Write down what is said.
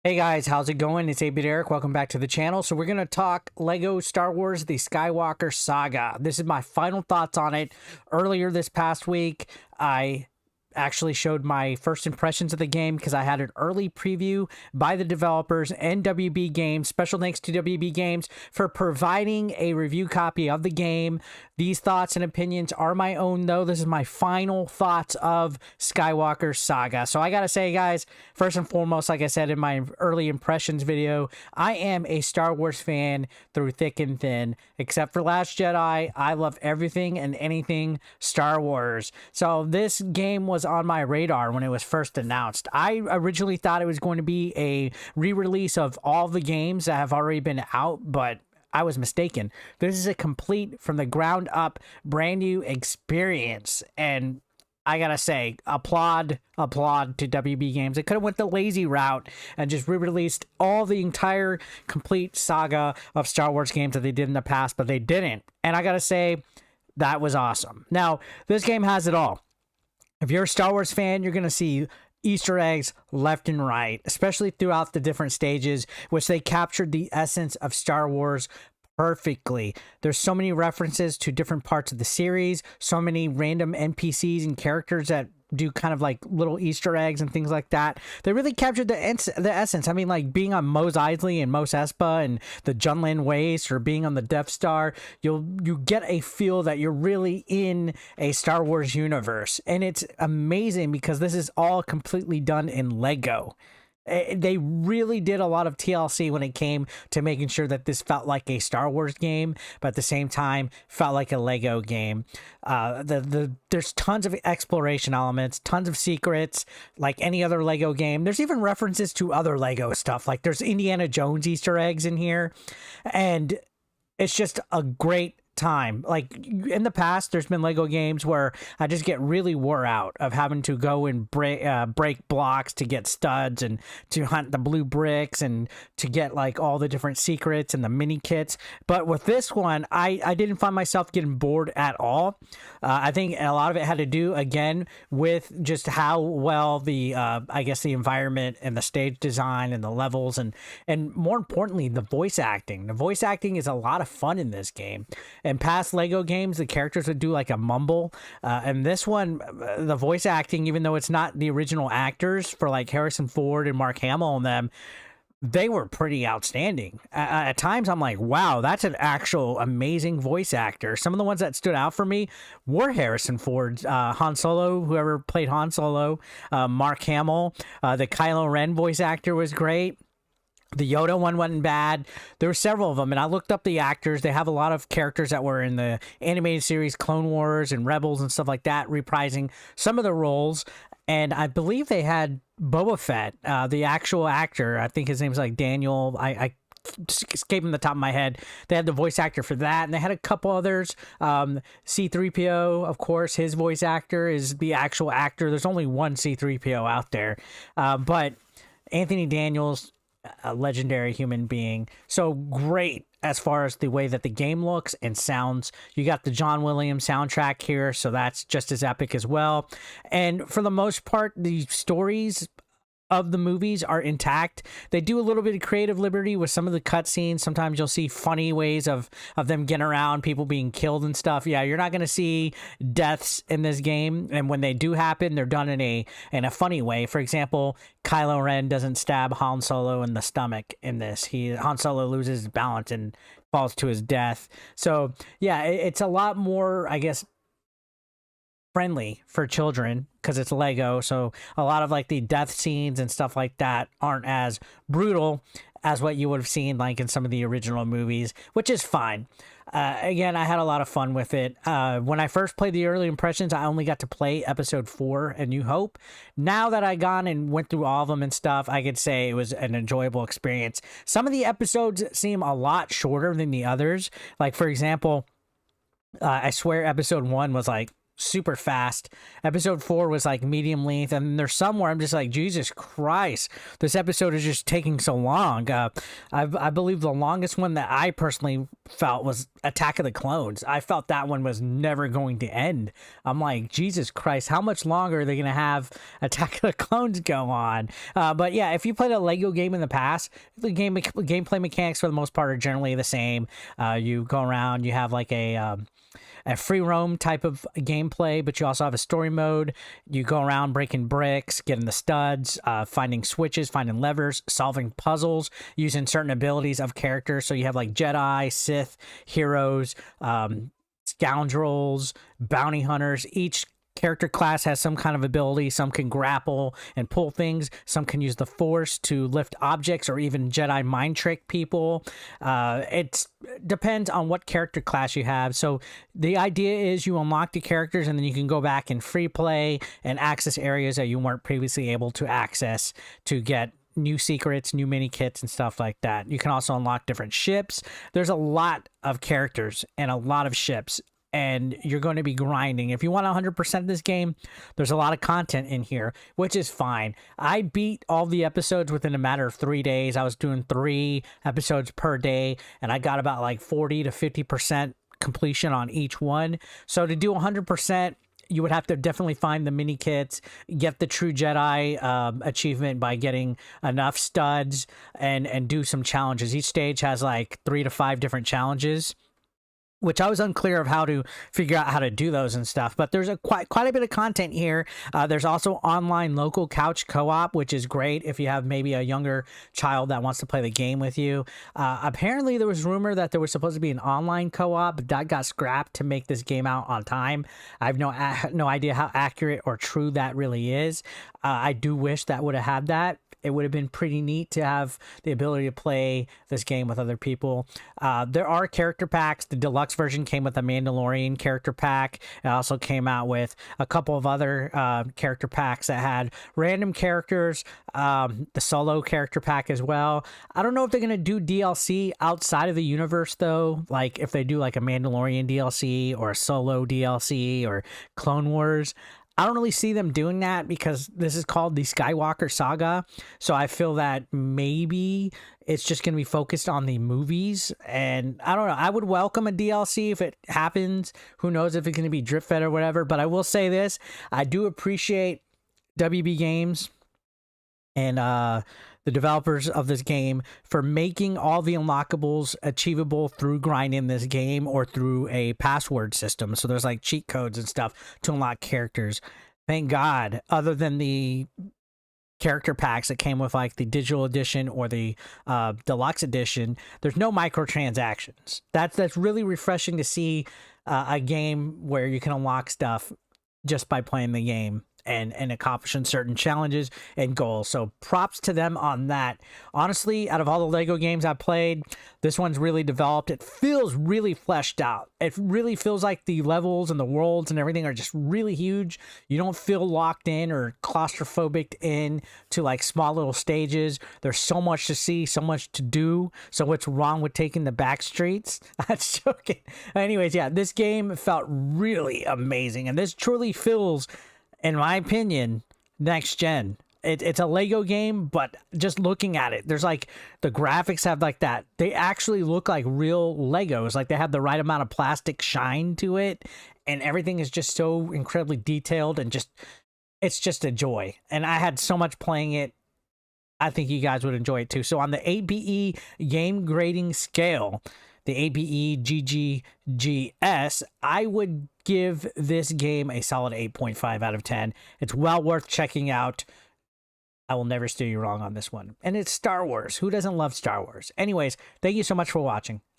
Hey guys, how's it going? It's 8-Bit Eric. Welcome back to the channel. So we're going to talk Lego Star Wars The Skywalker Saga. This is my final thoughts on it. Earlier this past week, I actually showed my first impressions of the game because I had an early preview by the developers and WB Games. Special thanks to WB Games for providing a review copy of the game. These thoughts and opinions are my own, though. This is my final thoughts of Skywalker Saga. So I gotta say, guys, first and foremost, like I said in my early impressions video, I am a Star Wars fan through thick and thin. Except for Last Jedi, I love everything and anything Star Wars. So this game was on my radar when it was first announced. I originally thought it was going to be a re-release of all the games that have already been out, but I was mistaken. This is a complete, from the ground up, brand new experience, and I gotta say, applaud to WB Games. They could have went the lazy route and just re-released all the entire complete saga of Star Wars games that they did in the past, but they didn't. And I gotta say, that was awesome. Now, this game has it all. If you're a Star Wars fan, you're gonna see Easter eggs left and right, especially throughout the different stages, which they captured the essence of Star Wars perfectly. There's so many references to different parts of the series, so many random NPCs and characters that do kind of like little Easter eggs and things like that. They really captured the essence. I mean, like being on Mos Eisley and Mos Espa and the Junlan Waste, or being on the Death Star, you get a feel that you're really in a Star Wars universe. And it's amazing because this is all completely done in Lego. They really did a lot of TLC when it came to making sure that this felt like a Star Wars game, but at the same time felt like a Lego game. There's tons of exploration elements, tons of secrets, like any other Lego game. There's even references to other Lego stuff, like there's Indiana Jones Easter eggs in here, and it's just a great time. Like in the past, there's been Lego games where I just get really wore out of having to go and break blocks to get studs and to hunt the blue bricks and to get like all the different secrets and the mini kits. But with this one, I didn't find myself getting bored at all. I think a lot of it had to do again with just how well the I guess the environment and the stage design and the levels and more importantly the voice acting. The voice acting is a lot of fun in this game. In past Lego games, the characters would do like a mumble. And this one, the voice acting, even though it's not the original actors for like Harrison Ford and Mark Hamill and them, they were pretty outstanding. At times, I'm like, wow, that's an actual amazing voice actor. Some of the ones that stood out for me were Harrison Ford, Han Solo, whoever played Han Solo, Mark Hamill. The Kylo Ren voice actor was great. The Yoda one wasn't bad. There were several of them, and I looked up the actors. They have a lot of characters that were in the animated series Clone Wars and Rebels and stuff like that, reprising some of the roles. And I believe they had Boba Fett, the actual actor. I think his name's like Daniel. I escaping the top of my head. They had the voice actor for that, and they had a couple others. C-3PO, of course, his voice actor is the actual actor. There's only one C-3PO out there. But Anthony Daniels, a legendary human being. So great as far as the way that the game looks and sounds. You got the John Williams soundtrack here, so that's just as epic as well. And for the most part, the stories of the movies are intact. They do a little bit of creative liberty with some of the cutscenes. Sometimes you'll see funny ways of them getting around, people being killed and stuff. Yeah, you're not going to see deaths in this game, and when they do happen, they're done in a funny way. For example, Kylo Ren doesn't stab Han Solo in the stomach in this. Han Solo loses his balance and falls to his death. So yeah, it's a lot more, I guess, friendly for children because it's Lego. So a lot of like the death scenes and stuff like that aren't as brutal as what you would have seen like in some of the original movies, which is fine. Again, I had a lot of fun with it. When I first played the early impressions, I only got to play episode 4, A New Hope. Now that I gone and went through all of them and stuff, I could say it was an enjoyable experience. Some of the episodes seem a lot shorter than the others. Like, for example, I swear episode 1 was like super fast. Episode 4 was like medium length, and there's some where I'm just like, Jesus Christ, this episode is just taking so long. I believe the longest one that I personally felt was Attack of the Clones. I felt that one was never going to end. I'm like, Jesus Christ, how much longer are they going to have Attack of the Clones go on? But yeah, if you played a Lego game in the past, the gameplay mechanics for the most part are generally the same. You go around, you have like a free roam type of gameplay, but you also have a story mode. You go around breaking bricks, getting the studs, finding switches, finding levers, solving puzzles, using certain abilities of characters. So you have like Jedi, Sith, heroes, scoundrels, bounty hunters. Each character class has some kind of ability. Some can grapple and pull things. Some can use the Force to lift objects or even Jedi mind trick people. It depends on what character class you have. So the idea is you unlock the characters and then you can go back and free play and access areas that you weren't previously able to access to get new secrets, new mini kits, and stuff like that. You can also unlock different ships. There's a lot of characters and a lot of ships, and you're going to be grinding. If you want 100% of this game, there's a lot of content in here, which is fine. I beat all the episodes within a matter of 3 days. I was doing 3 episodes per day, and I got about like 40 to 50% completion on each one. So to do 100%, you would have to definitely find the mini kits, get the True Jedi achievement by getting enough studs, and do some challenges. Each stage has like 3 to 5 different challenges, which I was unclear of how to figure out how to do those and stuff. But there's quite a bit of content here. There's also online local couch co-op, which is great if you have maybe a younger child that wants to play the game with you. Apparently, there was rumor that there was supposed to be an online co-op, but that got scrapped to make this game out on time. I have no idea how accurate or true that really is. I do wish that would have had that. It would have been pretty neat to have the ability to play this game with other people. There are character packs. The deluxe version came with a Mandalorian character pack. It also came out with a couple of other character packs that had random characters, the solo character pack as well. I don't know if they're going to do DLC outside of the universe, though. Like if they do like a Mandalorian DLC or a solo DLC or Clone Wars. I don't really see them doing that because this is called the Skywalker Saga. So I feel that maybe it's just going to be focused on the movies. And I don't know. I would welcome a DLC if it happens. Who knows if it's going to be drip fed or whatever. But I will say this. I do appreciate WB Games and the developers of this game for making all the unlockables achievable through grinding this game or through a password system. So there's like cheat codes and stuff to unlock characters. Thank God, other than the character packs that came with like the digital edition or the deluxe edition, there's no microtransactions. That's really refreshing to see a game where you can unlock stuff just by playing the game and accomplishing certain challenges and goals. So props to them on that. Honestly, out of all the Lego games I've played, this one's really developed. It feels really fleshed out. It really feels like the levels and the worlds and everything are just really huge. You don't feel locked in or claustrophobic in to like small little stages. There's so much to see, so much to do. So what's wrong with taking the back streets? That's joking. Anyways, yeah, this game felt really amazing. And this truly feels, in my opinion, next gen. It's a Lego game, but just looking at it, there's like the graphics have like that. They actually look like real Legos. Like they have the right amount of plastic shine to it, and everything is just so incredibly detailed and it's just a joy. And I had so much playing it. I think you guys would enjoy it too. So on the ABE game grading scale, the ABE GGGS, I would give this game a solid 8.5 out of 10. It's well worth checking out. I will never steer you wrong on this one. And it's Star Wars. Who doesn't love Star Wars? Anyways, thank you so much for watching.